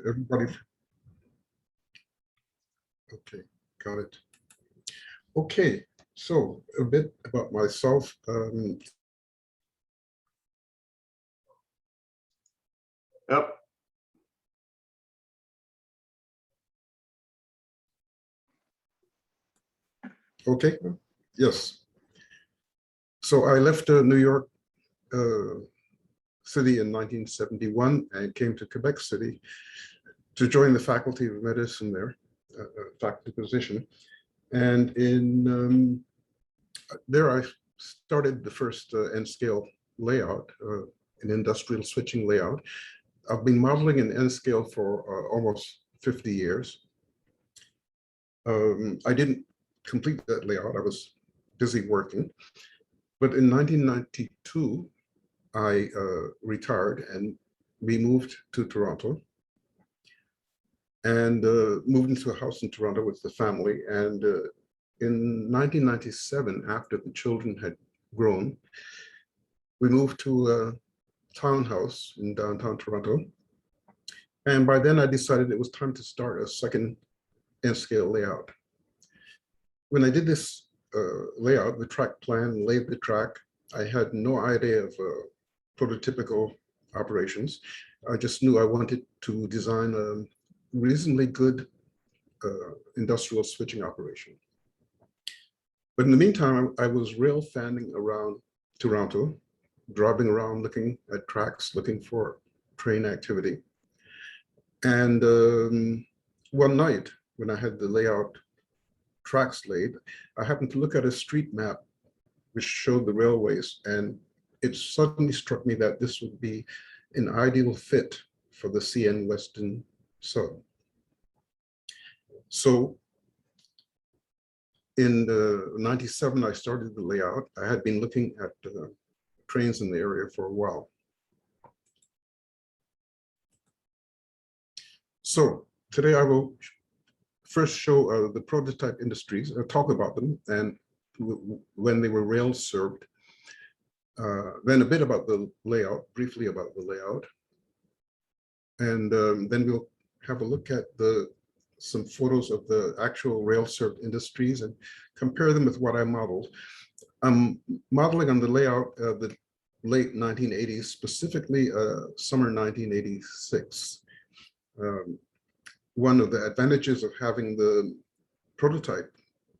Everybody? Okay, got it. Okay, so a bit about myself. Yep. Okay, yes. So I left New York City in 1971 and came to Quebec City to join the Faculty of Medicine there, faculty position. And in there I started the first N-scale layout, an industrial switching layout. I've been modeling in N-scale for almost 50 years. I didn't complete that layout. I was busy working. But in 1992, I retired and we moved to Toronto and moved into a house in Toronto with the family. And in 1997, after the children had grown, we moved to a townhouse in downtown Toronto. And by then I decided it was time to start a second N-scale layout. When I did this layout, the track plan, laid the track, I had no idea of prototypical operations. I just knew I wanted to design a reasonably good industrial switching operation. But in the meantime, I was rail fanning around Toronto, driving around, looking at tracks, looking for train activity. And one night, when I had the layout tracks laid, I happened to look at a street map which showed the railways, and it suddenly struck me that this would be an ideal fit for the CN Weston sub. So in 97, I started the layout. I had been looking at trains in the area for a while. So today I will first show the prototype industries, talk about them and when they were rail served. Then a bit about the layout, briefly about the layout. And then we'll have a look at some photos of the actual rail served industries and compare them with what I modeled. I'm modeling on the layout of the late 1980s, specifically summer 1986. One of the advantages of having the prototype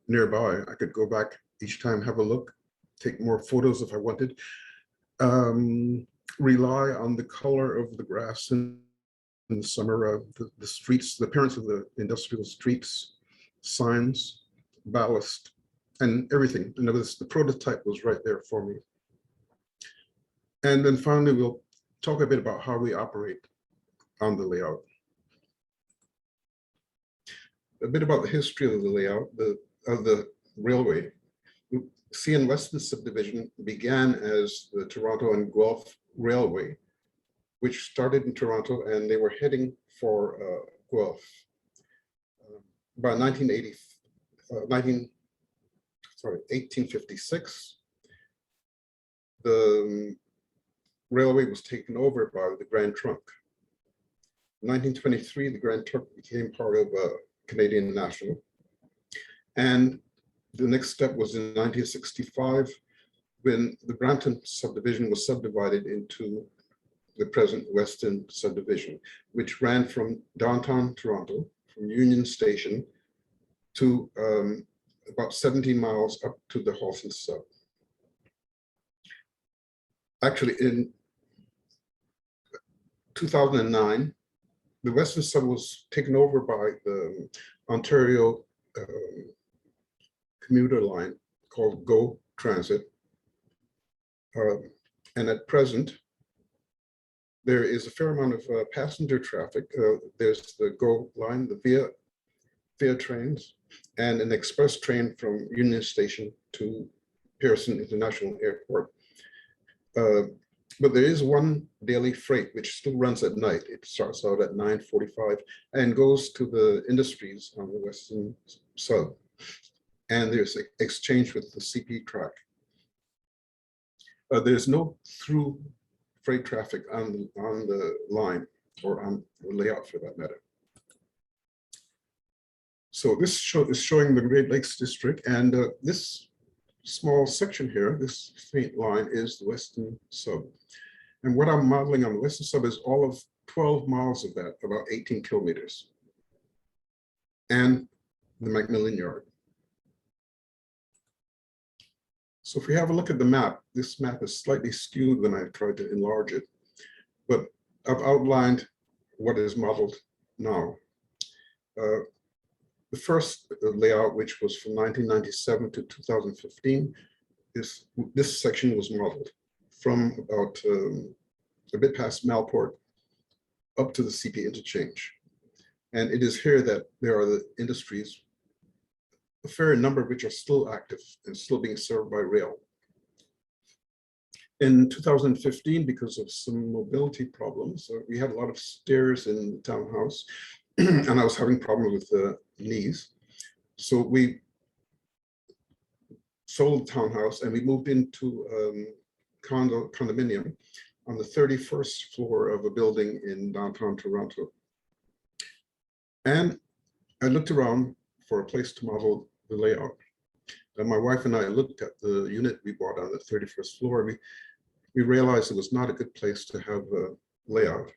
nearby, I could go back each time, have a look, take more photos if I wanted, rely on the color of the grass in the summer, the streets, the appearance of the industrial streets, signs, ballast, and everything. In other words, the prototype was right there for me. And then finally, we'll talk a bit about how we operate on the layout. A bit about the history of the layout, of the railway. CN Weston Subdivision began as the Toronto and Guelph Railway, which started in Toronto, and they were heading for Guelph. By 1856, the railway was taken over by the Grand Trunk. In 1923, the Grand Trunk became part of Canadian National. And the next step was in 1965, when the Brampton subdivision was subdivided into the present Weston subdivision, which ran from downtown Toronto, from Union Station to about 17 miles up to the Halton sub. Actually, in 2009, the Western sub was taken over by the Ontario commuter line called GO Transit. And at present, there is a fair amount of passenger traffic. There's the GO line, the Via trains, and an express train from Union Station to Pearson International Airport. But there is one daily freight which still runs at night. It starts out at 9:45 and goes to the industries on the Western sub. And there's an exchange with the CP track. There's no through freight traffic on the line. or on the layout for that matter. So this is showing the Great Lakes District, and this small section here, this faint line, is the Weston Sub. And what I'm modeling on the Weston Sub is all of 12 miles of that, about 18 kilometers, and the Macmillan Yard. So if we have a look at the map, this map is slightly skewed when I tried to enlarge it, but I've outlined what is modeled now. The first layout, which was from 1997 to 2015, this section was modeled from about a bit past Malport up to the CP interchange. And it is here that there are the industries, a fair number of which are still active and still being served by rail. In 2015, because of some mobility problems, we had a lot of stairs in the townhouse, and I was having problems with the knees. So we sold the townhouse and we moved into condominium on the 31st floor of a building in downtown Toronto. And I looked around for a place to model the layout. And my wife and I looked at the unit we bought on the 31st floor. We realized it was not a good place to have a layout,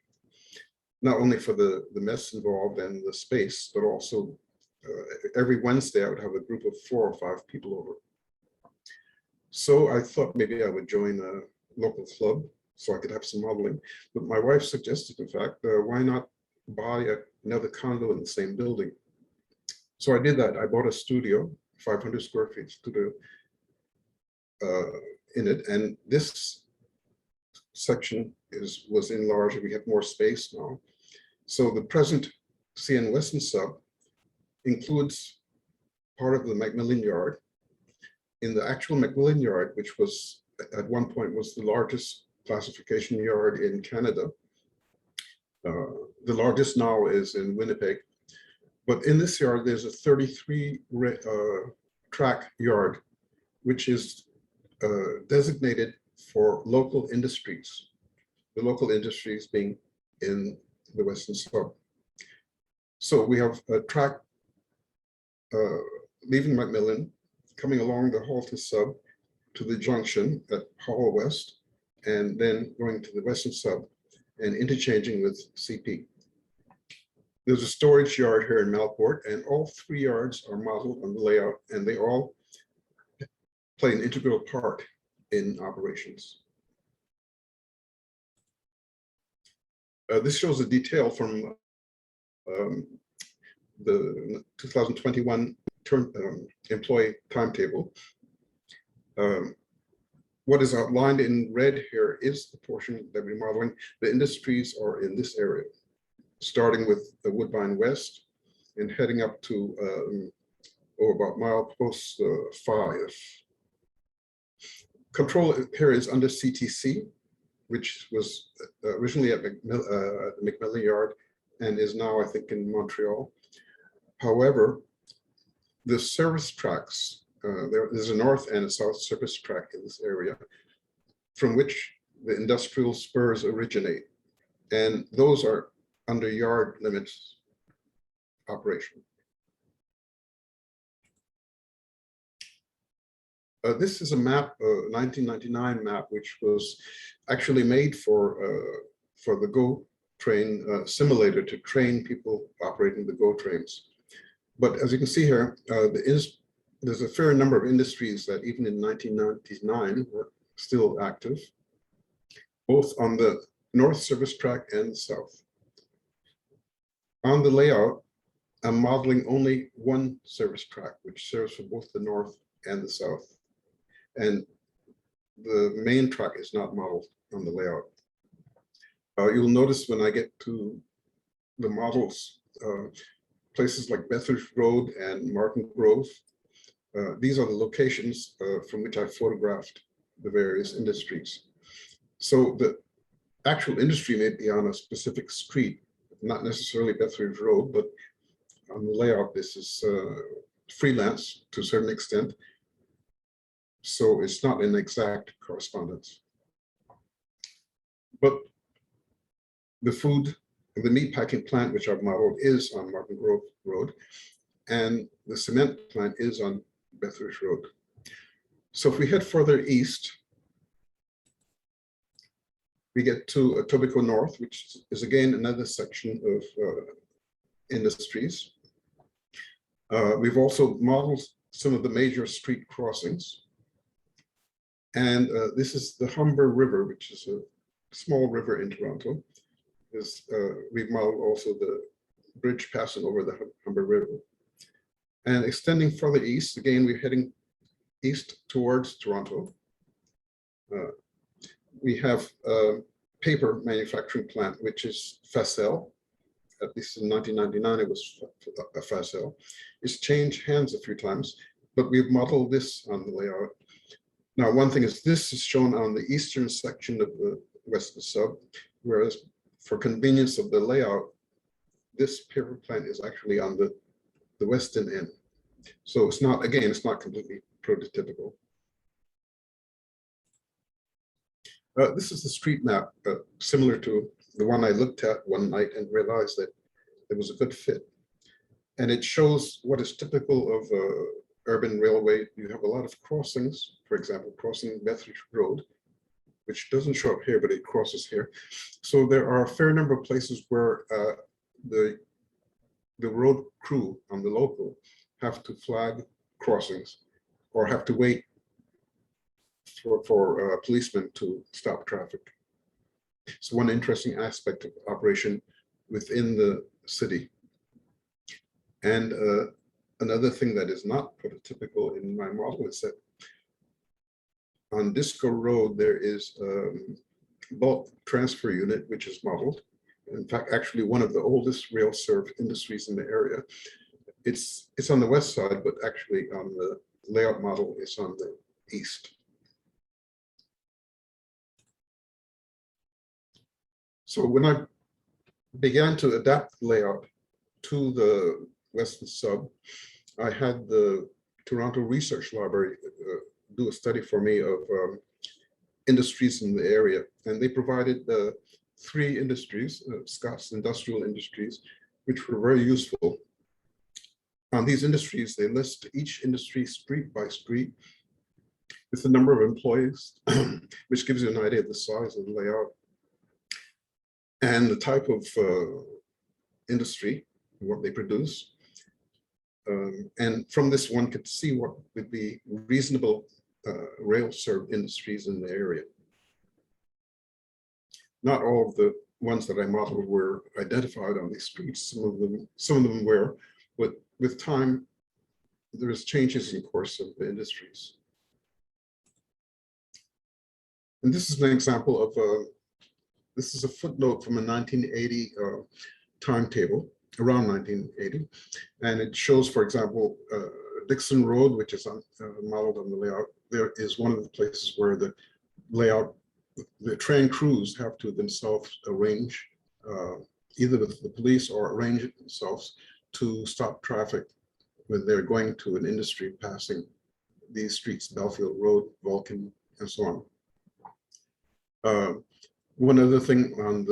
not only for the mess involved and the space, but also every Wednesday I would have a group of 4 or 5 people over. So I thought maybe I would join a local club so I could have some modeling. But my wife suggested, in fact, why not buy another condo in the same building? So I did that. I bought a studio, 500 square feet studio in it. And this section was enlarged. We have more space now. So the present CN Weston Sub includes part of the Macmillan Yard. In the actual Macmillan Yard, which was at one point was the largest classification yard in Canada. The largest now is in Winnipeg. But in this yard, there's a 33 track yard, which is designated for local industries, the local industries being in the Weston Sub. So we have a track leaving Macmillan, coming along the Halton Sub to the junction at Hall West, and then going to the Weston Sub and interchanging with CP. There's a storage yard here in Malport, and all 3 yards are modeled on the layout, and they all play an integral part in operations. This shows a detail from the 2021 employee timetable. What is outlined in red here is the portion that we're modeling. The industries are in this area, starting with the Woodbine West and heading up to about milepost 5. Control here is under CTC, which was originally at the Macmillan Yard and is now, I think, in Montreal. However, the service tracks, there's a north and a south service track in this area from which the industrial spurs originate. And those are under yard limits operation. This is a map, 1999 map, which was actually made for the GO train simulator to train people operating the GO trains. But as you can see here, there's a fair number of industries that even in 1999 were still active, both on the north service track and the south. On the layout, I'm modeling only one service track, which serves for both the north and the south. And the main track is not modeled on the layout. You'll notice when I get to the models, places like Bethridge Road and Martin Grove, these are the locations from which I photographed the various industries. So the actual industry may be on a specific street, not necessarily Bethridge Road, but on the layout, this is freelance to a certain extent. So it's not an exact correspondence. But the food The meatpacking plant, which I've modeled, is on Martin Grove Road, and the cement plant is on Bethridge Road. So if we head further east, we get to Etobicoke North, which is again another section of industries. We've also modeled some of the major street crossings. And this is the Humber River, which is a small river in Toronto. We've modeled also the bridge passing over the Humber River. And extending further east, again, we're heading east towards Toronto. We have a paper manufacturing plant, which is Facel. At least in 1999, it was a Facel. It's changed hands a few times, but we've modeled this on the layout. Now, one thing is this is shown on the eastern section of the Weston sub, whereas for convenience of the layout, this paper plant is actually on the Weston end. So it's not, again, it's not completely prototypical. This is the street map, similar to the one I looked at one night and realized that it was a good fit. And it shows what is typical of urban railway. You have a lot of crossings, for example, crossing Bethridge Road, which doesn't show up here, but it crosses here. So there are a fair number of places where the road crew on the local have to flag crossings or have to wait for policemen to stop traffic. So one interesting aspect of operation within the city. And another thing that is not prototypical in my model is that on Disco Road, there is a bulk transfer unit, which is modeled. In fact, actually one of the oldest rail served industries in the area. It's on the west side, but actually on the layout model, it's on the east. So when I began to adapt the layout to the Weston sub, I had the Toronto Research Library do a study for me of industries in the area. And they provided 3 industries, Scott's industrial industries, which were very useful. On these industries, they list each industry street by street with the number of employees, which gives you an idea of the size of the layout and the type of industry, what they produce. And from this, one could see what would be reasonable rail-served industries in the area. Not all of the ones that I modeled were identified on these streets. Some of them were, but with time, there's changes in course of the industries. And this is an example of this is a footnote from a 1980 timetable, around 1980. And it shows, for example, Dixon Road, which is modeled on the layout. There is one of the places where the layout, the train crews have to themselves arrange, either with the police or arrange it themselves to stop traffic when they're going to an industry passing these streets, Belfield Road, Vulcan, and so on. One other thing on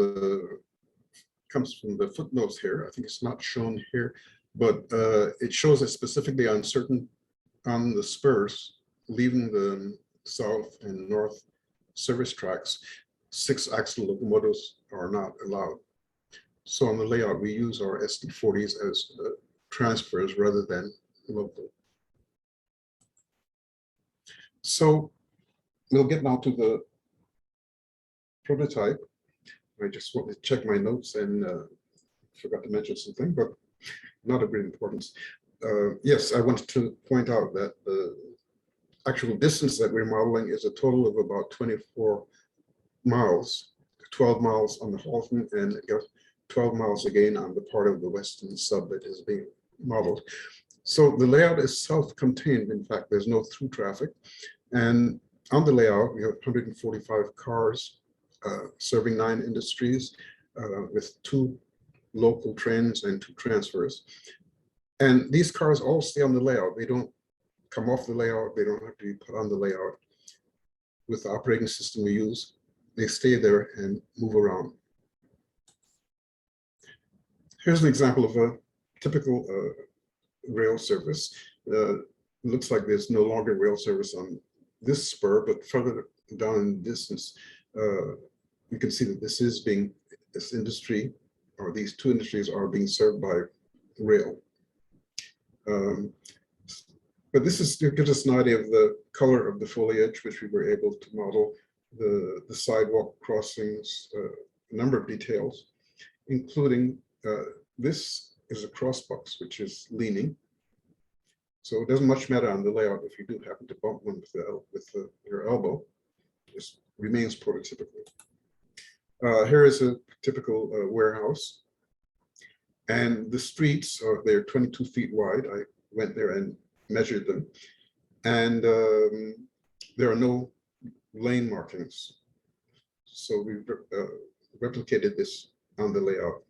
comes from the footnotes here. I think it's not shown here, but it shows that specifically on the spurs leaving the south and north service tracks, 6-axle locomotives are not allowed. So on the layout, we use our SD40s as transfers rather than local. So we'll get now to the prototype. I just want to check my notes and forgot to mention something, but not of great importance. Yes, I wanted to point out that the actual distance that we're modeling is a total of about 24 miles, 12 miles on the Halton and 12 miles again on the part of the Weston sub that is being modeled. So the layout is self-contained. In fact, there's no through traffic. And on the layout, we have 145 cars serving 9 industries with 2 local trains and 2 transfers. And these cars all stay on the layout. They don't come off the layout. They don't have to be put on the layout. With the operating system we use, they stay there and move around. Here's an example of a typical rail service. Looks like there's no longer rail service on this spur, but further down in the distance, you can see that this industry, or these two industries, are being served by rail. But this gives us an idea of the color of the foliage, which we were able to model, the sidewalk crossings, a number of details, including this is a crossbox, which is leaning. So it doesn't much matter on the layout if you do happen to bump one with your elbow. It remains prototypical. Here is a typical warehouse. And the streets they're 22 feet wide. I went there and measured them. And there are no lane markings. So we replicated this on the layout.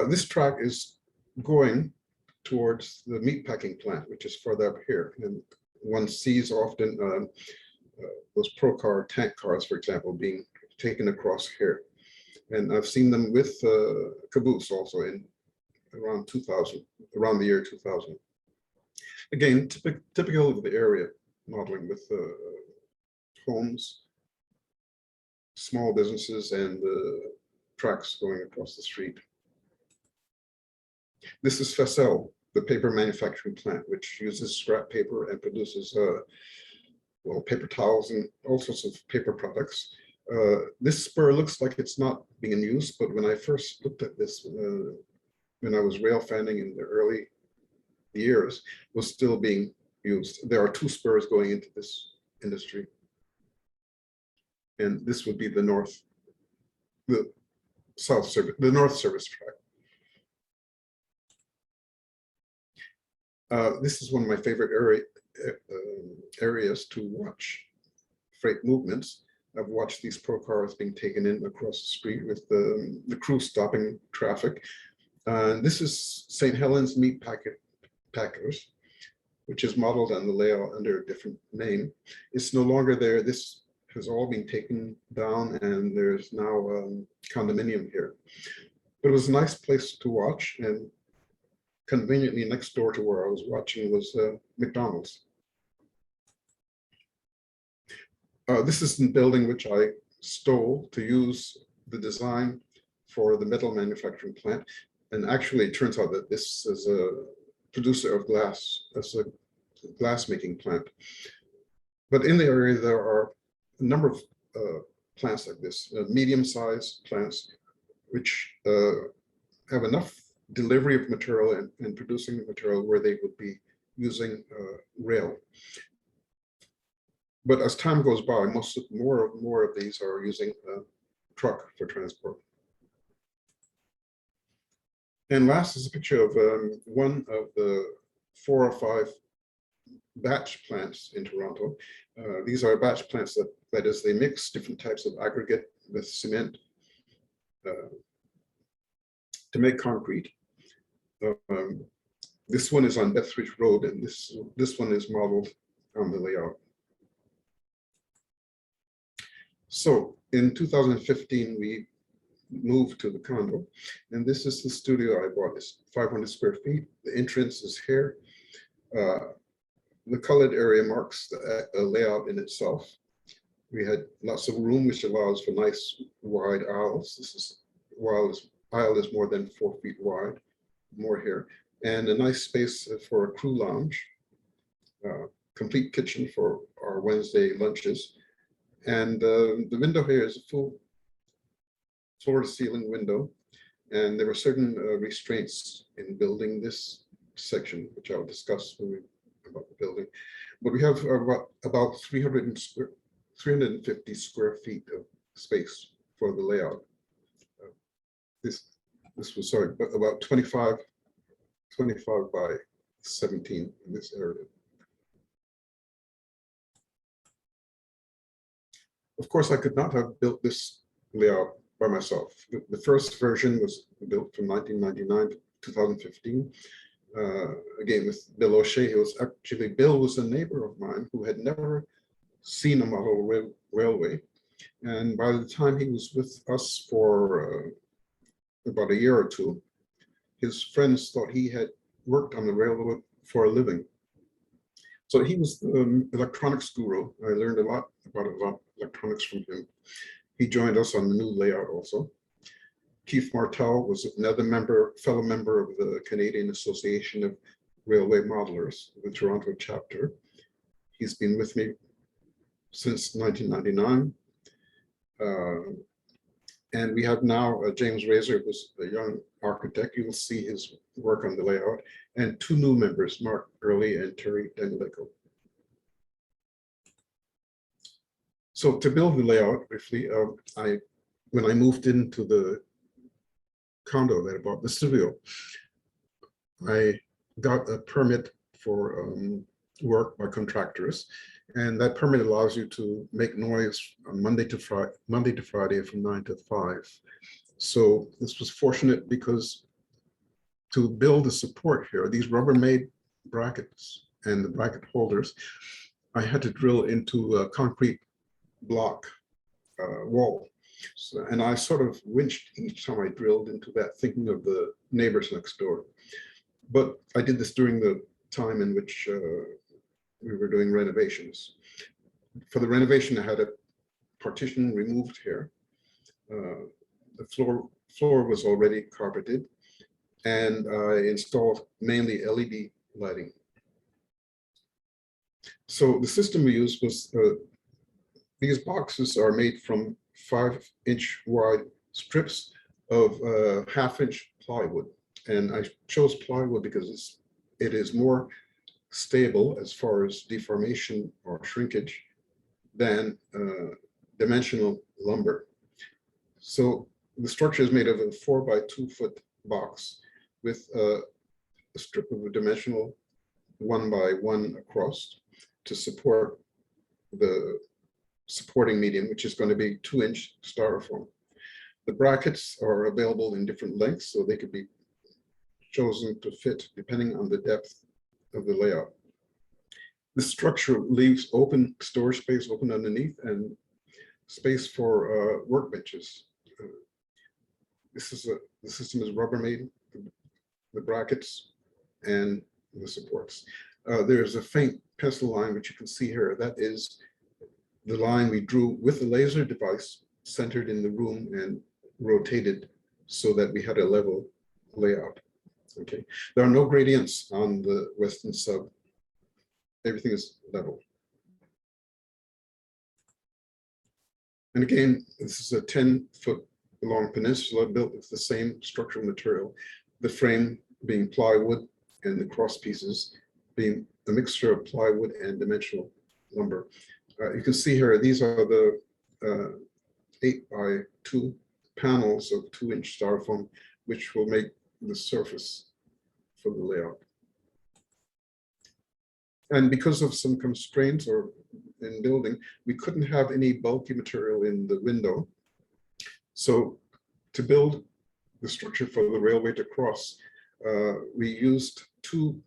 This track is going towards the meatpacking plant, which is further up here. And one sees often those Procar tank cars, for example, being taken across here. And I've seen them with caboose also in around the year 2000. Again, typical of the area modeling with homes, small businesses, and trucks going across the street. This is Facel, the paper manufacturing plant, which uses scrap paper and produces well, paper towels and all sorts of paper products. This spur looks like it's not being used, but when I first looked at this, when I was rail fanning in the early years, was still being used. There are two spurs going into this industry. And this would be the north service track. This is one of my favorite areas to watch freight movements. I've watched these pro cars being taken in across the street with the crew stopping traffic. This is St. Helens Meat Packers, which is modeled on the layout under a different name. It's no longer there. This has all been taken down, and there's now condominium here. But it was a nice place to watch, and conveniently next door to where I was watching was McDonald's. This is the building which I stole to use the design for the metal manufacturing plant. And actually, it turns out that this is a producer of glass, as a glass making plant. But in the area, there are a number of plants like this, medium-sized plants, which have enough delivery of material and producing the material where they would be using rail. But as time goes by, more of these are using truck for transport. And last is a picture of one of the 4 or 5 batch plants in Toronto. These are batch plants that is, they mix different types of aggregate with cement to make concrete. This one is on Bethridge Road, and this one is modeled on the layout. So in 2015, we moved to the condo, and this is the studio I bought. It's 500 square feet. The entrance is here. The colored area marks the layout in itself. We had lots of room, which allows for nice wide aisles. This aisle is more than 4 feet wide, more here, and a nice space for a crew lounge, complete kitchen for our Wednesday lunches. And the window here is a full floor-to-ceiling window, and there were certain restraints in building this section, which I'll discuss about the building. But we have about 350 square feet of space for the layout. This was about 25 by 17 in this area. Of course, I could not have built this layout by myself. The first version was built from 1999 to 2015. Again, with Bill O'Shea. Bill was a neighbor of mine who had never seen a model railway. And by the time he was with us for about a year or two, his friends thought he had worked on the railroad for a living. So he was the electronics guru. I learned a lot about electronics from him. He joined us on the new layout also. Keith Martel was another fellow member of the Canadian Association of Railway Modelers, the Toronto chapter. He's been with me since 1999. And we have now James Razor, who's a young architect. You will see his work on the layout, and two new members, Mark Early and Terry Danielico. So to build the layout briefly, when I moved into the condo that I bought, the studio, I got a permit for work by contractors, and that permit allows you to make noise on Monday to Friday from 9 to 5. So this was fortunate because to build the support here, these Rubbermaid brackets and the bracket holders, I had to drill into a concrete block wall. So, and I sort of winched each time I drilled into that, thinking of the neighbors next door. But I did this during the time in which we were doing renovations. For the renovation, I had a partition removed here. The floor was already carpeted, and I installed mainly LED lighting. So the system we used was, these boxes are made from 5-inch wide strips of 1/2-inch plywood. And I chose plywood because it is more stable as far as deformation or shrinkage than dimensional lumber. So the structure is made of a 4-by-2 foot box with a strip of a dimensional 1-by-1 across to support the supporting medium, which is going to be 2-inch styrofoam. The brackets are available in different lengths, so they could be chosen to fit depending on the depth of the layout. The structure leaves open storage space open underneath and space for workbenches. The system is Rubbermaid, the brackets and the supports. There's a faint pencil line, which you can see here. That is the line we drew with the laser device centered in the room and rotated so that we had a level layout. Okay, there are no gradients on the Weston sub. Everything is level. And again, this is a 10-foot long peninsula built with the same structural material, the frame being plywood and the cross pieces being a mixture of plywood and dimensional lumber. You can see here, these are the 8-by-2 panels of 2-inch styrofoam, which will make the surface for the layout. And because of some constraints or in building, we couldn't have any bulky material in the window. So to build the structure for the railway to cross, we used two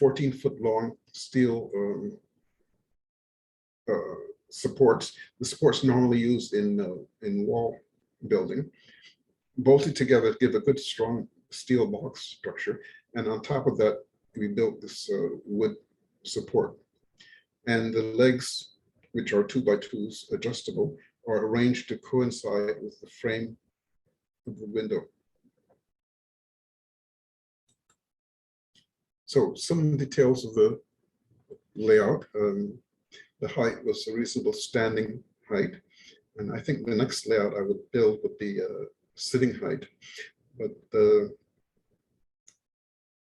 14-foot long steel supports. The supports normally used in wall building, bolted together to give a good strong steel box structure. And on top of that, we built this wood support. And the legs, which are 2-by-2s, adjustable, are arranged to coincide with the frame of the window. So some details of the layout. The height was a reasonable standing height. And I think the next layout I would build would be sitting height. But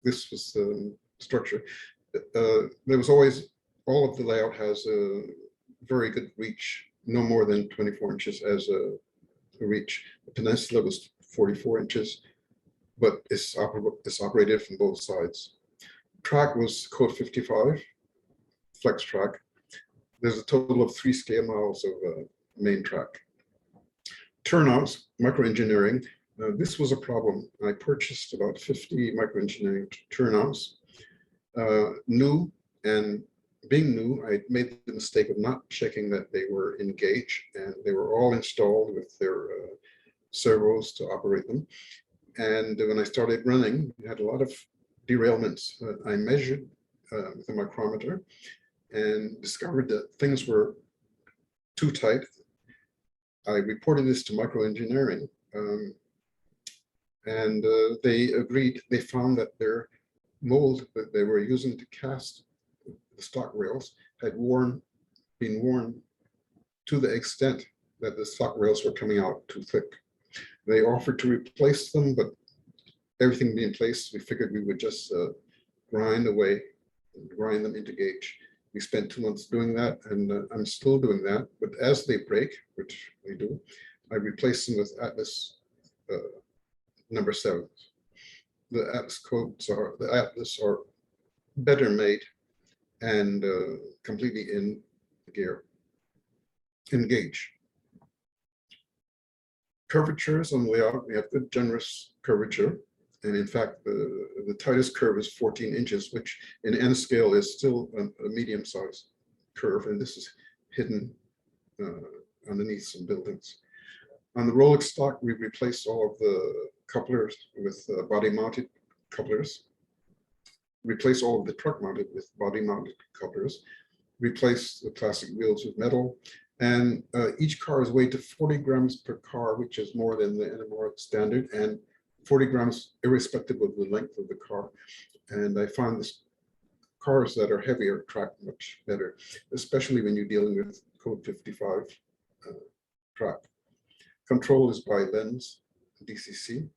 this was the structure. There was always, all of the layout has a very good reach, no more than 24 inches as a reach. The peninsula was 44 inches, but it's operated from both sides. Track was code 55, flex track. There's a total of 3 scale miles of main track. Turnouts, microengineering. This was a problem. I purchased about 50 microengineering turnouts. New, and being new, I made the mistake of not checking that they were engaged, and they were all installed with their servos to operate them. And when I started running, we had a lot of derailments. I measured with a micrometer and discovered that things were too tight. I reported this to microengineering, and they agreed. They found that their mold that they were using to cast the stock rails had been worn to the extent that the stock rails were coming out too thick. They offered to replace them, but everything being placed, we figured we would just grind away, grind them into gauge. We spent 2 months doing that, and I'm still doing that. But as they break, which they do, I replace them with Atlas number 7. The Atlas are better made and completely in gauge. Curvatures on the layout, we have good generous curvature. And in fact, the tightest curve is 14 inches, which in N scale is still a medium-sized curve. And this is hidden underneath some buildings. On the Rolex stock, we replaced all of the couplers with body-mounted couplers. Replace all of the truck-mounted with body-mounted couplers. Replace the plastic wheels with metal. And each car is weighed to 40 grams per car, which is more than the NMR standard, and 40 grams irrespective of the length of the car. And I found this cars that are heavier track much better, especially when you're dealing with code 55 track. Control is by lens, DCC.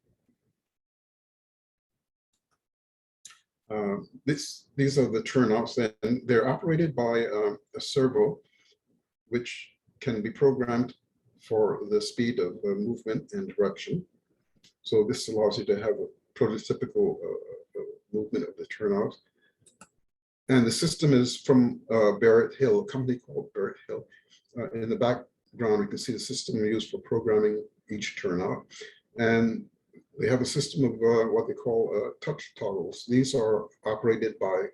These are the turnouts, and they're operated by a servo, which can be programmed for the speed of movement and direction. So this allows you to have a prototypical movement of the turnout. And the system is from Barrett Hill, a company called Barrett Hill. In the background, you can see the system used for programming each turnout. And they have a system of what they call touch toggles. These are operated by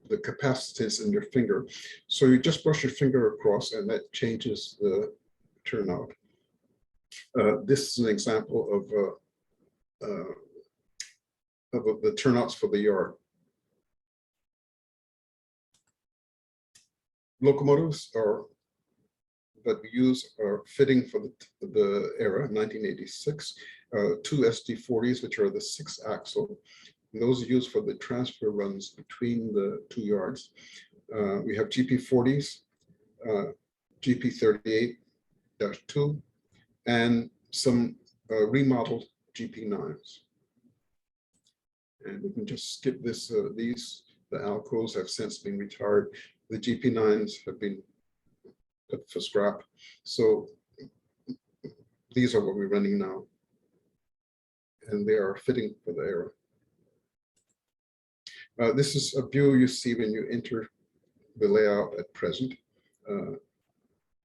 the capacitance in your finger. So you just brush your finger across and that changes the turnout. This is an example of the turnouts for the yard. Locomotives that we use are fitting for the era, 1986. 2 SD40s, which are the 6-axle. Those are used for the transfer runs between the 2 yards. We have GP40s, GP38-2, and some remodeled GP9s. And we can just skip this. The Alcos have since been retired. The GP9s have been put for scrap. So these are what we're running now. And they are fitting for the era. This is a view you see when you enter the layout at present.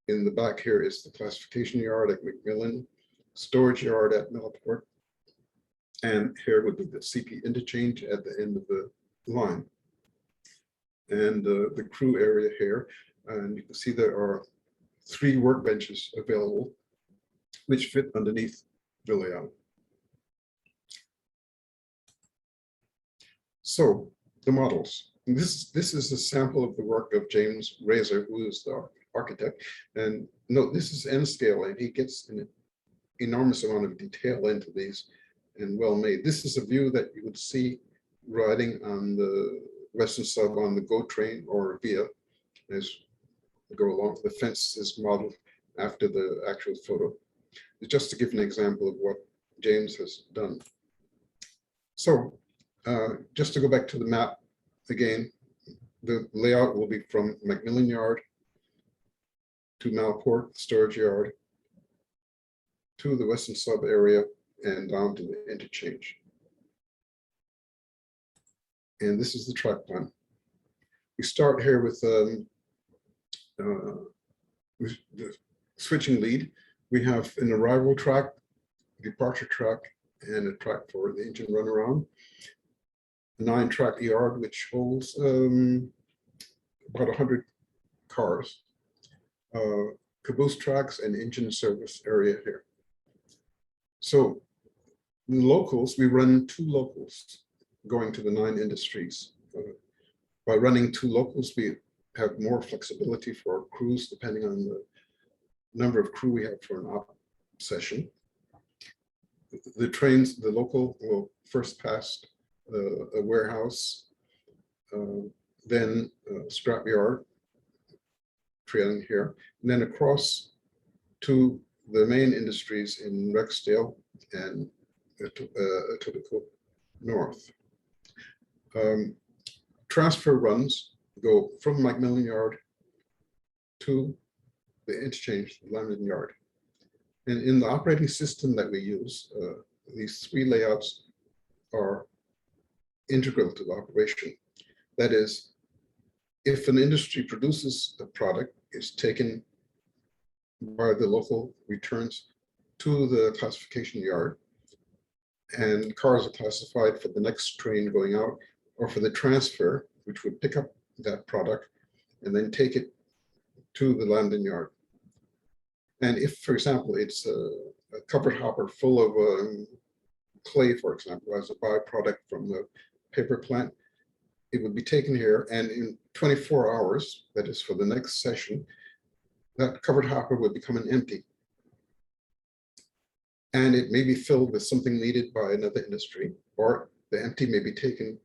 In the back here is the classification yard at McMillan, storage yard at Millport, and here would be the CP interchange at the end of the line. And the crew area here, and you can see there are 3 workbenches available, which fit underneath the layout. So the models. And this is a sample of the work of James Razor, who is the architect. And note, this is N scale, and he gets an enormous amount of detail into these and well made. This is a view that you would see riding on the Western Sub on the GO train or via as you go along. The fence is modeled after the actual photo. Just to give an example of what James has done. So just to go back to the map again, the layout will be from McMillan Yard to Millport storage yard to the Western Sub area and down to the interchange. And this is the track plan. We start here with the switching lead. We have an arrival track, departure track, and a track for the engine runaround. A 9-track yard, which holds about 100 cars. Caboose tracks and engine service area here. So the locals, we run 2 locals going to the 9 industries. By running 2 locals, we have more flexibility for our crews depending on the number of crew we have for an op session. The trains, the local will first pass a warehouse, then a scrapyard, trailing here, and then across to the main industries in Rexdale and Etobicoke North. Transfer runs go from Macmillan Yard to the interchange, London Yard. And in the operating system that we use, these 3 layouts are integral to the operation. That is, if an industry produces a product, it's taken by the local returns to the classification yard, and cars are classified for the next train going out, or for the transfer, which would pick up that product and then take it to the landing yard. And if, for example, it's a covered hopper full of clay, for example, as a byproduct from the paper plant, it would be taken here, and in 24 hours, that is for the next session, that covered hopper would become an empty. And it may be filled with something needed by another industry, or the empty may be taken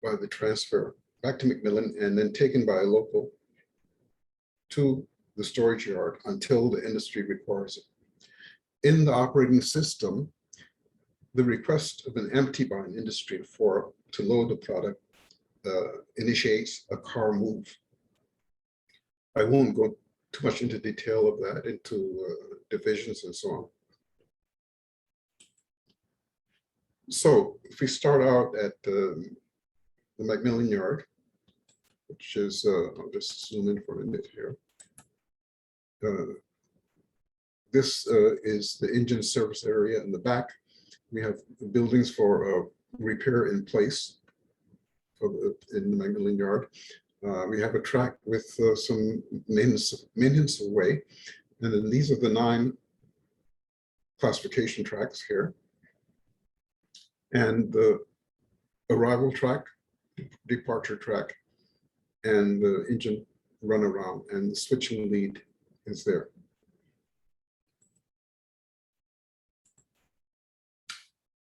by the transfer back to Macmillan and then taken by a local to the storage yard until the industry requires it. In the operating system, the request of an empty by an industry to load the product initiates a car move. I won't go too much into detail of that, into divisions and so on. So if we start out at the Macmillan Yard, which is, I'll just zoom in for a minute here. This is the engine service area in the back. We have buildings for repair in place in the Macmillan Yard. We have a track with some maintenance away. And then these are the 9 classification tracks here. And the arrival track, departure track, and the engine runaround, and the switching lead is there.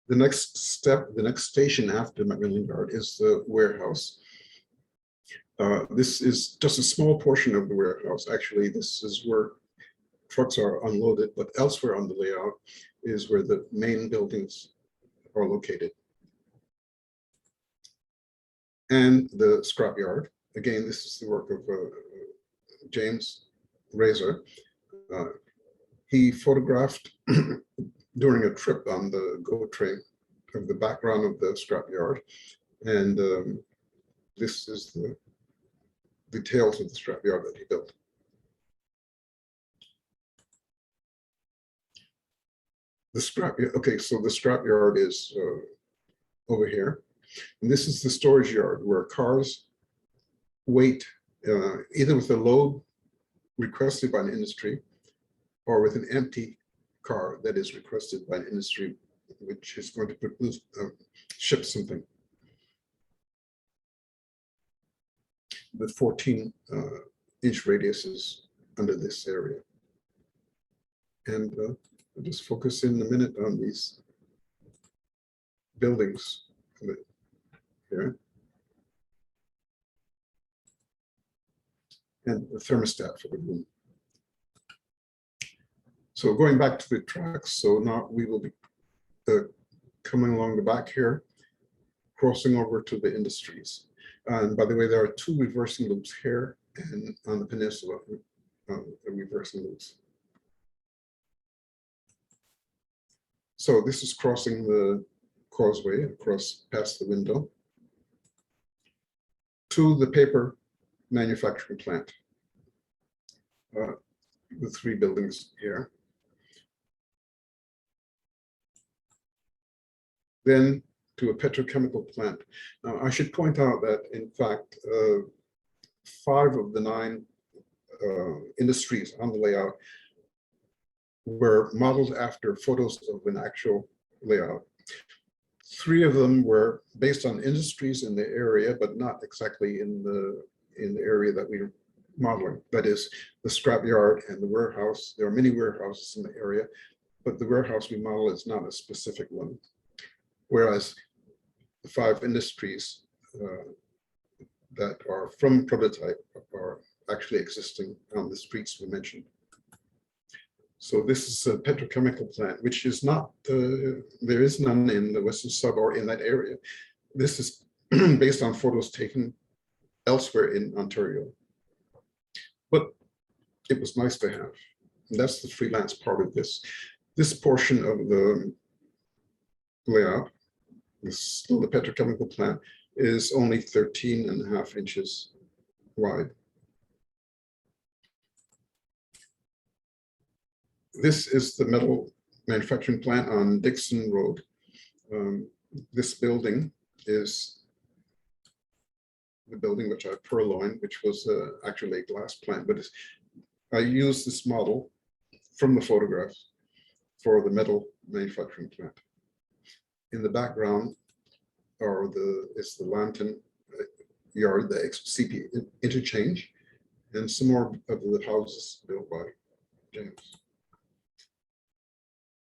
The next step, the next station after Macmillan Yard is the warehouse. This is just a small portion of the warehouse. Actually, this is where trucks are unloaded, but elsewhere on the layout is where the main buildings are located. And the scrapyard. Again, this is the work of James Razor. He photographed during a trip on the GO train of the background of the scrapyard. And this is the details of the scrapyard that he built. The scrapyard, okay, so the scrapyard is over here. And this is the storage yard where cars wait either with a load requested by an industry or with an empty car that is requested by an industry which is going to produce, ship something. The 14-inch radius is under this area. And I'll just focus in a minute on these buildings here. And the thermostat for the room. So going back to the tracks, so now we will be coming along the back here, crossing over to the industries. And by the way, there are 2 reversing loops here and on the peninsula, reversing loops. So this is crossing the causeway across past the window to the paper manufacturing plant. The 3 buildings here. Then to a petrochemical plant. Now, I should point out that, in fact, 5 of the 9 industries on the layout were modeled after photos of an actual layout. 3 of them were based on industries in the area, but not exactly in the area that we're modeling. That is the scrapyard and the warehouse. There are many warehouses in the area, but the warehouse we model is not a specific one. Whereas the 5 industries that are from prototype are actually existing on the streets we mentioned. So this is a petrochemical plant, which is not, there is none in the Western Sub or in that area. This is based on photos taken elsewhere in Ontario. But it was nice to have. And that's the freelance part of this. This portion of the layout, this little petrochemical plant, is only 13.5 inches wide. This is the metal manufacturing plant on Dixon Road. This building is the building which I purloined, which was actually a glass plant, but I used this model from the photograph for the metal manufacturing plant. In the background is the Lambton yard, the CP interchange, and some more of the houses built by James.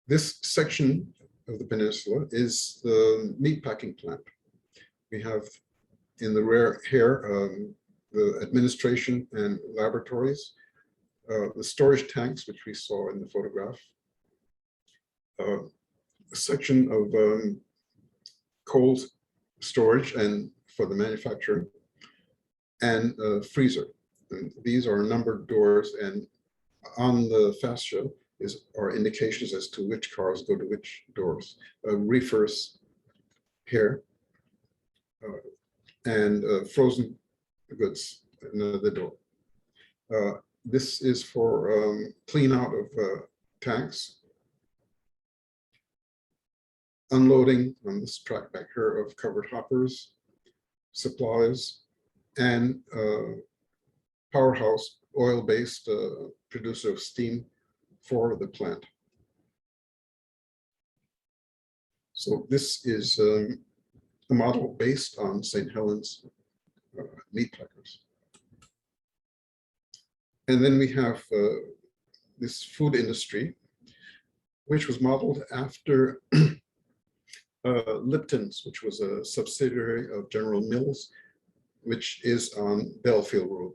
This section of the peninsula is the meat packing plant. We have in the rear here the administration and laboratories, the storage tanks, which we saw in the photograph, a section of cold storage and for the manufacturing, and a freezer. And these are numbered doors, and on the fascia are indications as to which cars go to which doors. Reefers here, and frozen goods, another door. This is for clean out of tanks, unloading on this track back here of covered hoppers, supplies, and powerhouse, oil-based producer of steam for the plant. So this is a model based on St. Helens meat packers. And then we have this food industry, which was modeled after Lipton's, which was a subsidiary of General Mills, which is on Belfield Road.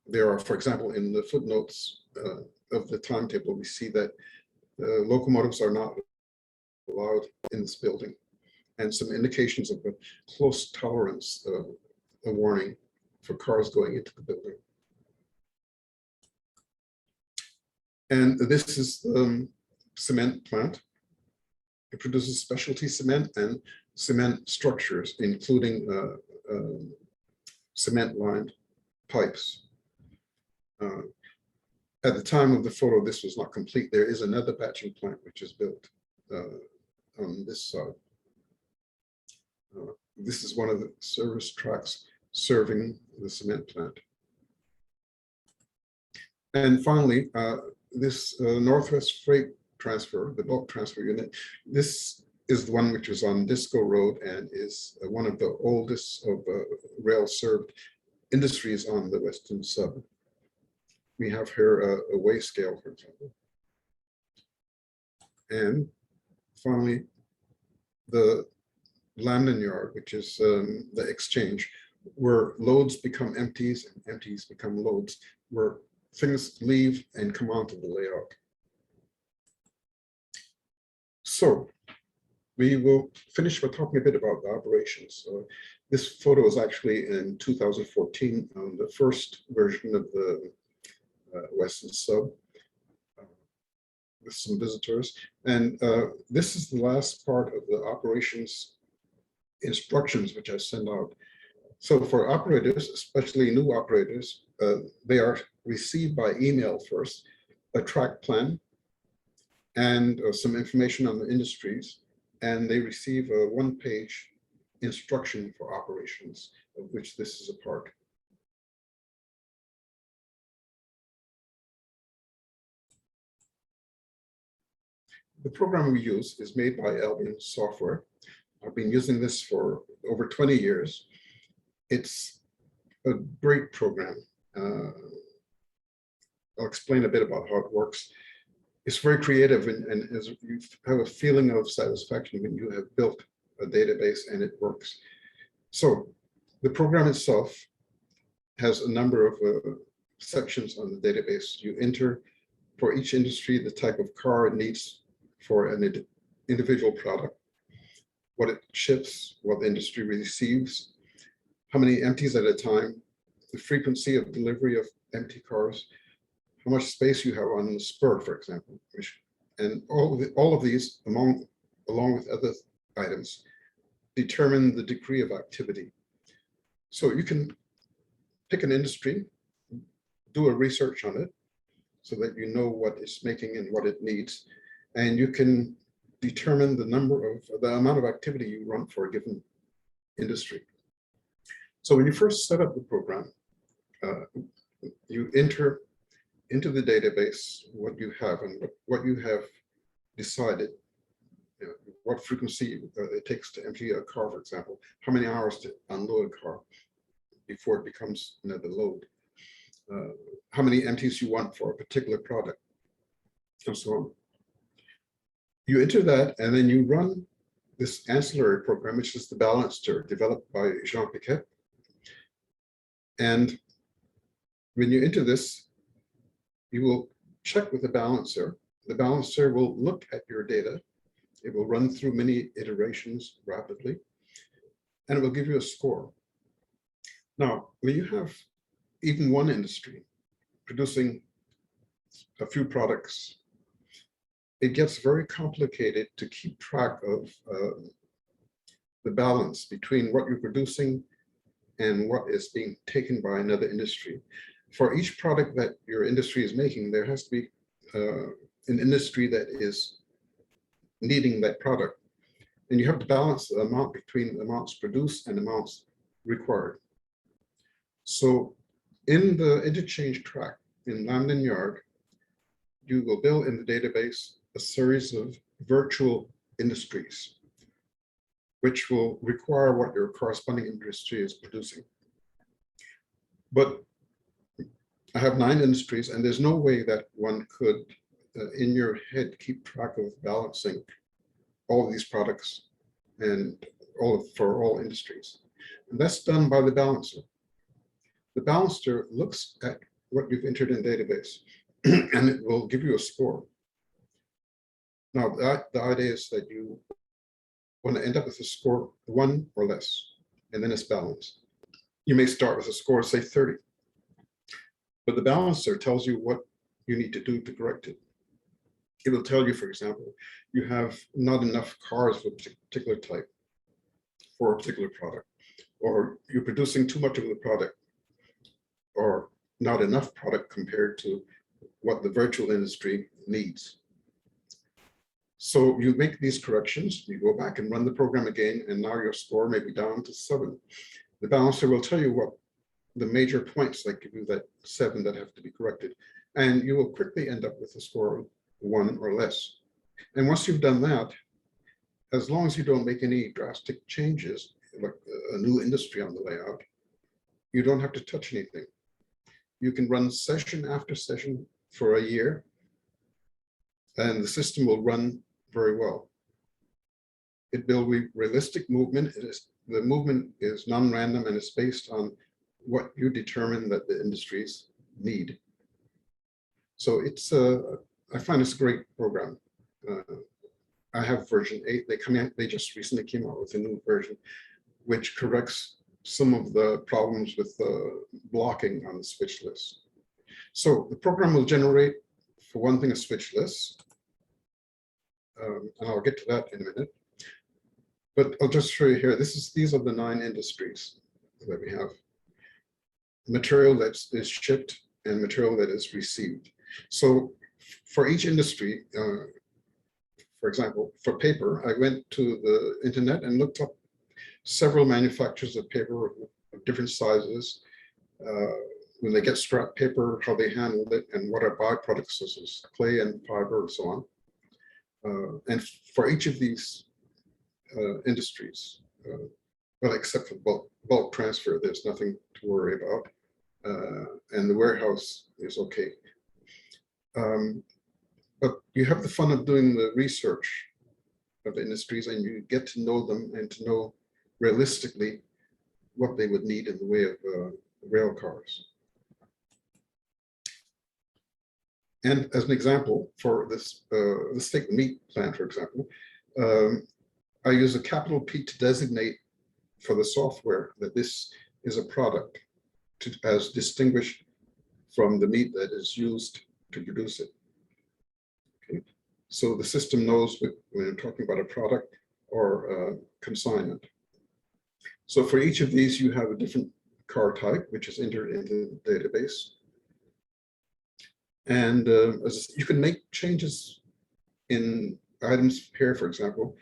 There are, for example, in the footnotes of the timetable, we see that locomotives are not allowed in this building, and some indications of a close tolerance, a warning for cars going into the building. And this is the cement plant. It produces specialty cement and cement structures, including cement-lined pipes. At the time of the photo, this was not complete. There is another batching plant which is built on this side. This is one of the service tracks serving the cement plant. And finally, this Northwest Freight Transfer, the bulk transfer unit, this is the one which is on Disco Road and is one of the oldest of rail-served industries on the Western Sub. We have here a weigh scale, for example. And finally, the Lambton yard, which is the exchange, where loads become empties and empties become loads, where things leave and come onto the layout. So we will finish by talking a bit about the operations. This photo is actually in 2014 on the first version of the Western Sub with some visitors. And this is the last part of the operations instructions which I send out. So for operators, especially new operators, they are received by email first, a track plan and some information on the industries, and they receive a one-page instruction for operations, of which this is a part. the program we use is made by Albion Software. I've been using this for over 20 years. It's a great program. I'll explain a bit about how it works. It's very creative, and as you have a feeling of satisfaction when you have built a database and it works. So the program itself has a number of sections on the database. You enter for each industry the type of car it needs for an individual product, what it ships, what the industry receives, how many empties at a time, the frequency of delivery of empty cars, how much space you have on the spur, for example, and all of these, along with other items, determine the degree of activity. So you can pick an industry, do a research on it, so that you know what it's making and what it needs, and you can determine the amount of activity you run for a given industry. So when you first set up the program, you enter into the database what you have and what you have decided, what frequency it takes to empty a car, for example, how many hours to unload a car before it becomes another load, how many empties you want for a particular product, and so on. You enter that, and then you run this ancillary program, which is the balancer developed by Jean Piquet. And when you enter this, you will check with the balancer. The balancer will look at your data. It will run through many iterations rapidly, and it will give you a score. Now, when you have even one industry producing a few products, it gets very complicated to keep track of the balance between what you're producing and what is being taken by another industry. For each product that your industry is making, there has to be an industry that is needing that product. And you have to balance the amount between amounts produced and amounts required. So in the interchange track in Lambden Yard, you will build in the database a series of virtual industries, which will require what your corresponding industry is producing. But I have 9 industries, and there's no way that one could, in your head, keep track of balancing all of these products and for all industries. And that's done by the balancer. The balancer looks at what you've entered in the database, and it will give you a score. Now, the idea is that you want to end up with a score 1 or less, and then it's balanced. You may start with a score, say 30. But the balancer tells you what you need to do to correct it. It will tell you, for example, you have not enough cars of a particular type for a particular product, or you're producing too much of the product, or not enough product compared to what the virtual industry needs. So you make these corrections, you go back and run the program again, and now your score may be down to 7. The balancer will tell you what the major points that give you that 7 that have to be corrected, and you will quickly end up with a score of 1 or less. And once you've done that, as long as you don't make any drastic changes, like a new industry on the layout, you don't have to touch anything. You can run session after session for a year, and the system will run very well. It will be realistic movement. The movement is non-random, and it's based on what you determine that the industries need. So it's I find it's a great program. I have version 8. They just recently came out with a new version, which corrects some of the problems with blocking on the switch list. So the program will generate, for one thing, a switch list. And I'll get to that in a minute. But I'll just show you here. These are the 9 industries that we have. Material that is shipped and material that is received. So for each industry, for example, for paper, I went to the internet and looked up several manufacturers of paper of different sizes, when they get scrap paper, how they handle it, and what are byproducts such as clay and fiber and so on. And for each of these industries, well, except for bulk transfer, there's nothing to worry about. And the warehouse is okay. But you have the fun of doing the research of the industries, and you get to know them and to know realistically what they would need in the way of rail cars. And as an example, for this, let's take the meat plant, for example, I use a capital P to designate for the software that this is a product as distinguished from the meat that is used to produce it. Okay. So the system knows when you're talking about a product or consignment. So for each of these, you have a different car type, which is entered into the database. And you can make changes in items here, for example,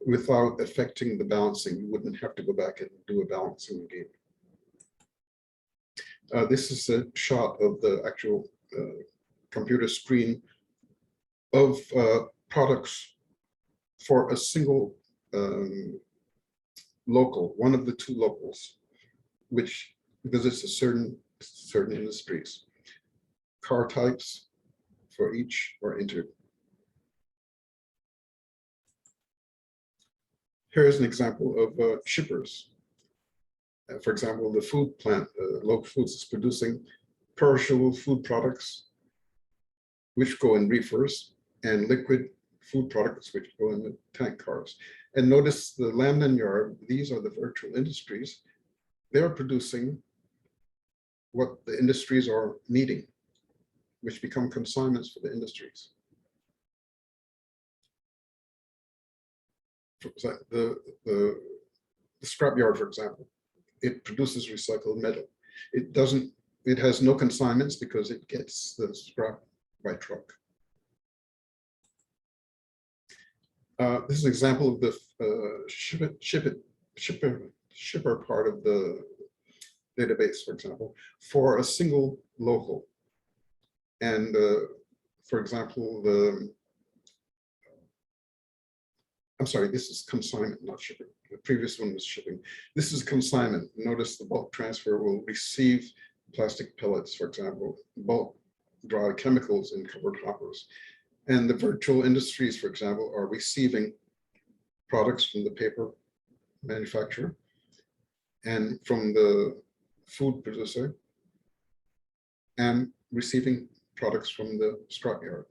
without affecting the balancing. You wouldn't have to go back and do a balancing again. This is a shot of the actual computer screen of products for a single local, one of the two locals, which visits a certain industries. Car types for each are entered. Here's an example of shippers. For example, the food plant, Local Foods, is producing perishable food products, which go in reefers, and liquid food products, which go in the tank cars. And notice the Lambden Yard, these are the virtual industries. They're producing what the industries are needing, which become consignments for the industries. The scrapyard, for example, it produces recycled metal. It has no consignments because it gets the scrap by truck. This is an example of the shipper part of the database, for example, for a single local. And for example, I'm sorry, this is consignment, not shipping. The previous one was shipping. This is consignment. Notice the bulk transfer will receive plastic pellets, for example, bulk dry chemicals in covered hoppers. And the virtual industries, for example, are receiving products from the paper manufacturer and from the food producer, and receiving products from the scrapyard.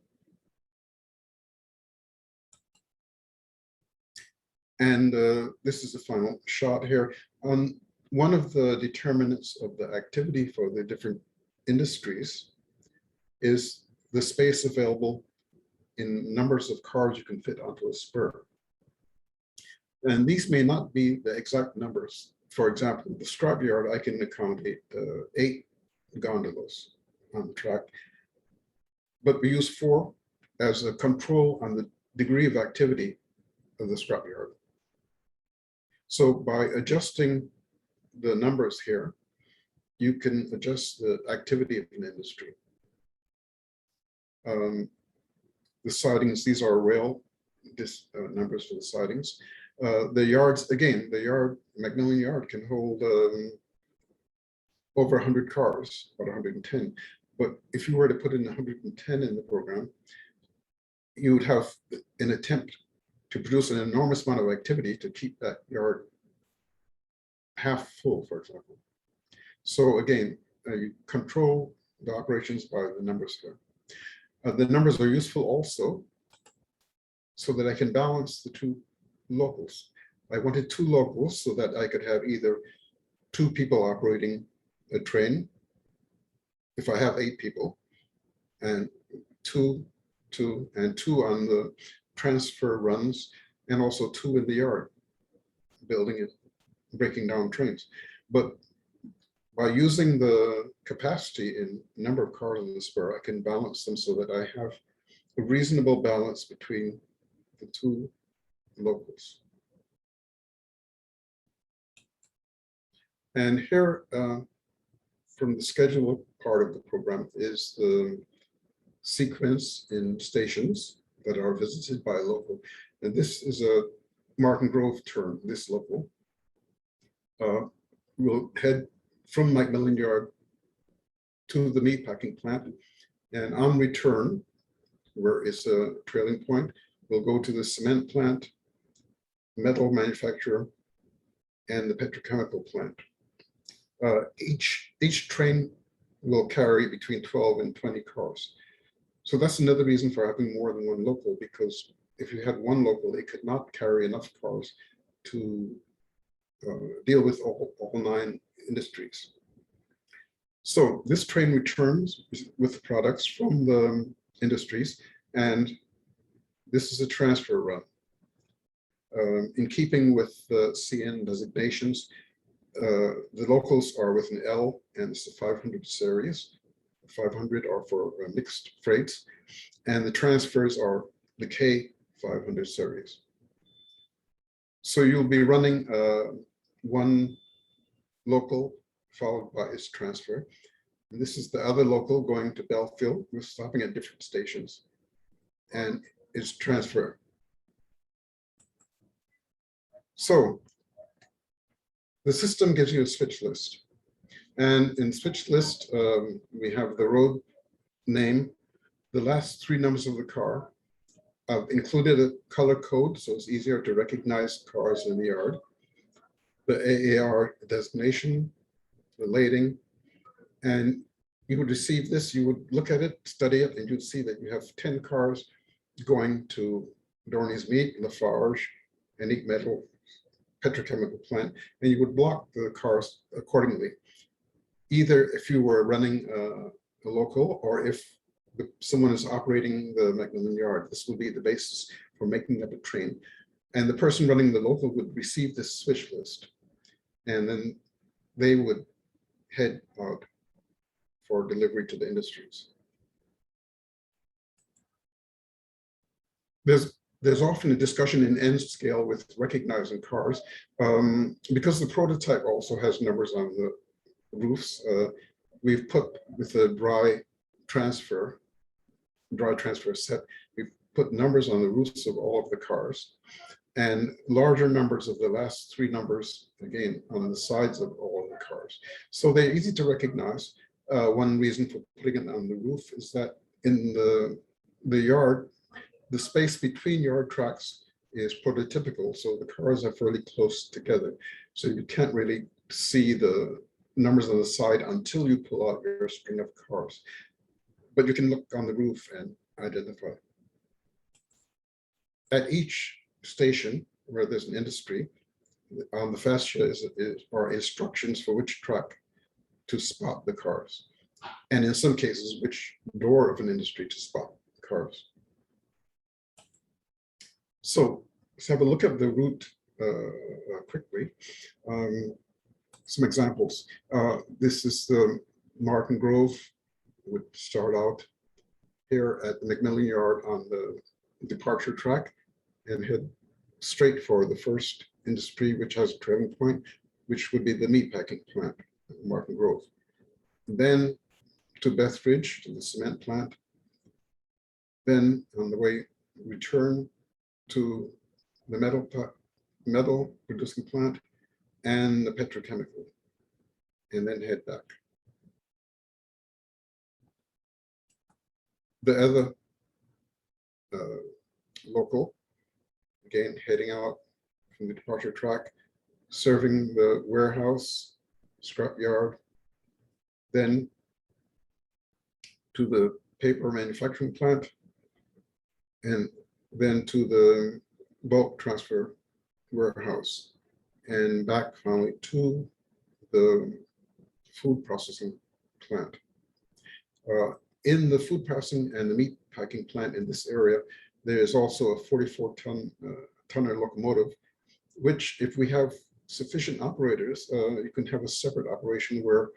And this is the final shot here. One of the determinants of the activity for the different industries is the space available in numbers of cars you can fit onto a spur. And these may not be the exact numbers. For example, the scrapyard, I can accommodate 8 gondolas on the track, but we use 4 as a control on the degree of activity of the scrapyard. So by adjusting the numbers here, you can adjust the activity of an industry. The sidings, these are rail numbers for the sidings. The yards, again, the Macmillan Yard can hold over 100 cars, about 110. But if you were to put in 110 in the program, you would have an attempt to produce an enormous amount of activity to keep that yard half full, for example. So again, you control the operations by the numbers here. The numbers are useful also so that I can balance the 2 locals. I wanted 2 locals so that I could have either 2 people operating a train, if I have 8 people, and 2 on the transfer runs, and also 2 in the yard, building it, breaking down trains. But by using the capacity in number of cars on the spur, I can balance them so that I have a reasonable balance between the 2 locals. And here, from the schedule part of the program, is the sequence in stations that are visited by a local. And this is a Martin Grove turn, this local. We'll head from Macmillan Yard to the meatpacking plant. And on return, where it's a trailing point, we'll go to the cement plant, metal manufacturer, and the petrochemical plant. Each train will carry between 12 and 20 cars. So that's another reason for having more than one local, because if you had one local, it could not carry enough cars to deal with all 9 industries. So this train returns with products from the industries, and this is a transfer run. In keeping with the CN designations, the locals are with an L, and it's the 500 series. 500 are for mixed freights, and the transfers are the K 500 series. So you'll be running one local followed by its transfer. And this is the other local going to Belfield. We're stopping at different stations, and its transfer. So the system gives you a switch list. And in switch list, we have the road name, the last 3 numbers of the car. I've included a color code, so it's easier to recognize cars in the yard. The AAR designation, the lading, and you would receive this, you would look at it, study it, and you'd see that you have 10 cars going to Dorney's Meat, Lafarge, and Eat Metal petrochemical plant, and you would block the cars accordingly. Either if you were running a local, or if someone is operating the Macmillan Yard, this will be the basis for making up a train. And the person running the local would receive this switch list, and then they would head out for delivery to the industries. There's often a discussion in N scale with recognizing cars, because the prototype also has numbers on the roofs. We've put with the dry transfer set, we've put numbers on the roofs of all of the cars, and larger numbers of the last 3 numbers, again, on the sides of all of the cars. So they're easy to recognize. One reason for putting it on the roof is that in the yard, the space between yard tracks is prototypical, so the cars are fairly close together. So you can't really see the numbers on the side until you pull out your string of cars. But you can look on the roof and identify. At each station where there's an industry, on the fascia are instructions for which track to spot the cars, and in some cases, which door of an industry to spot the cars. So let's have a look at the route quickly. Some examples. This is the Martin Grove. Would start out here at the Macmillan Yard on the departure track and head straight for the first industry, which has a trailing point, which would be the meatpacking plant, Martin Grove. Then to Bethbridge, to the cement plant. Then on the way, return to the metal producing plant and the petrochemical, and then head back. The other local, again, heading out from the departure track, serving the warehouse, scrapyard, then to the paper manufacturing plant, and then to the bulk transfer warehouse, and back finally to the food processing plant. In the food processing and the meat packing plant in this area, there is also a 44-tonner locomotive, which, if we have sufficient operators, you can have a separate operation where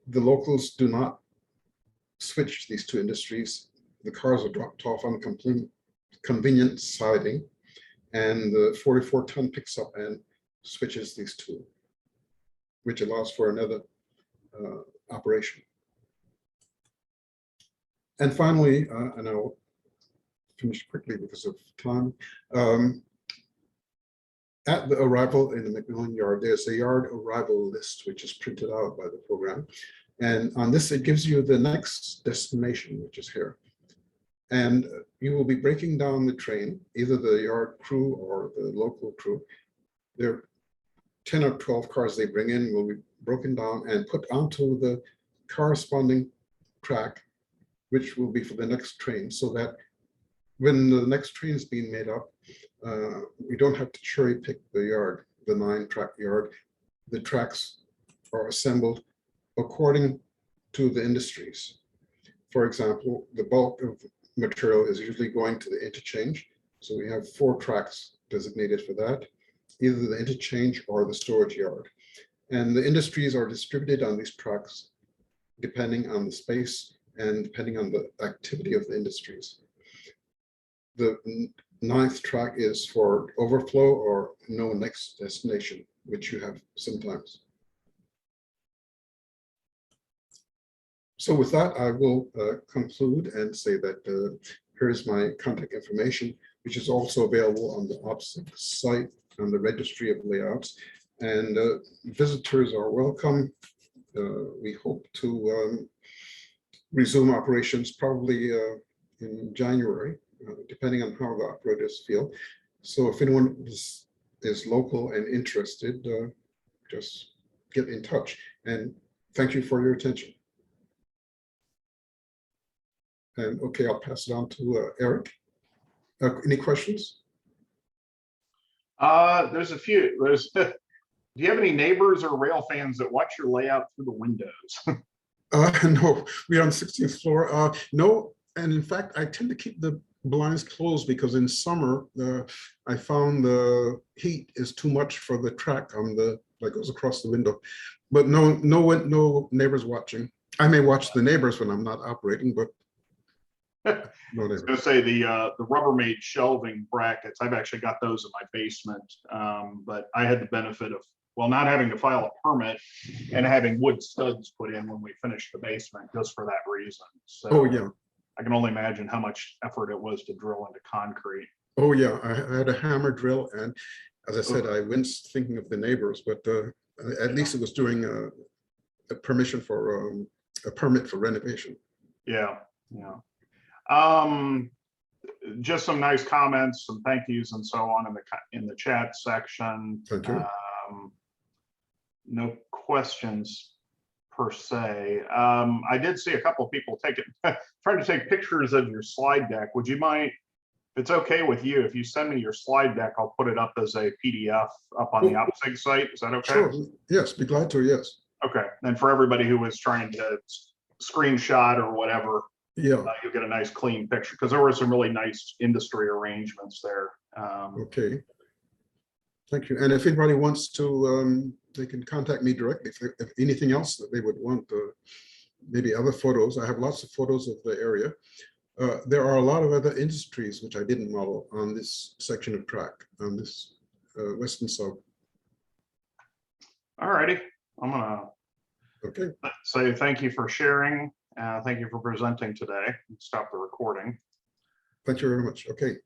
the locals do not switch these 2 industries. The cars are dropped off on convenient siding, and the 44-ton picks up and switches these 2, which allows for another operation. And finally, and I'll finish quickly because of time. At the arrival in the McMillan yard, there's a yard arrival list, which is printed out by the program. And on this, it gives you the next destination, which is here. And you will be breaking down the train, either the yard crew or the local crew. There are 10 or 12 cars they bring in will be broken down and put onto the corresponding track, which will be for the next train, so that when the next train is being made up, we don't have to cherry pick the yard, the 9-track yard. The tracks are assembled according to the industries. For example, the bulk of material is usually going to the interchange. So we have 4 tracks designated for that, either the interchange or the storage yard. And the industries are distributed on these tracks depending on the space and depending on the activity of the industries. The 9th track is for overflow or no next destination, which you have sometimes. So with that, I will conclude and say that here's my contact information, which is also available on the OPSIC site on the registry of layouts. And visitors are welcome. We hope to resume operations probably in January, depending on how the operators feel. So if anyone is local and interested, just get in touch. And thank you for your attention. And okay, I'll pass it on to Eric. Any questions? There's a few. Do you have any neighbors or rail fans that watch your layout through the windows? No, we're on 16th floor. No, and in fact, I tend to keep the blinds closed because in summer, I found the heat is too much for the track on the that goes across the window. But no neighbors watching. I may watch the neighbors when I'm not operating, but no neighbors. I was going to say the Rubbermaid shelving brackets. I've actually got those in my basement, but I had the benefit of, well, not having to file a permit and having wood studs put in when we finished the basement, just for that reason. So Oh yeah. I can only imagine how much effort it was to drill into concrete. Oh yeah, I had a hammer drill, and as I said, I winced thinking of the neighbors, but at least it was doing a permission for a permit for renovation. Yeah, yeah. Just some nice comments, some thank yous, and so on in the chat section. Thank you. No questions per se. I did see a couple of people trying to take pictures of your slide deck. Would you mind, if it's okay with you, if you send me your slide deck, I'll put it up as a PDF up on the OPSIG site. Is that okay? Sure. Yes, be glad to. Yes. Okay. And for everybody who was trying to screenshot or whatever, yeah, you'll get a nice clean picture, because there were some really nice industry arrangements there. Okay. Thank you. And if anybody wants to, they can contact me directly if anything else that they would want, maybe other photos. I have lots of photos of the area. There are a lot of other industries which I didn't model on this section of track, on this Weston sub. All righty. I'm gonna say thank you for sharing. Thank you for presenting today. Stop the recording. Thank you very much. Okay.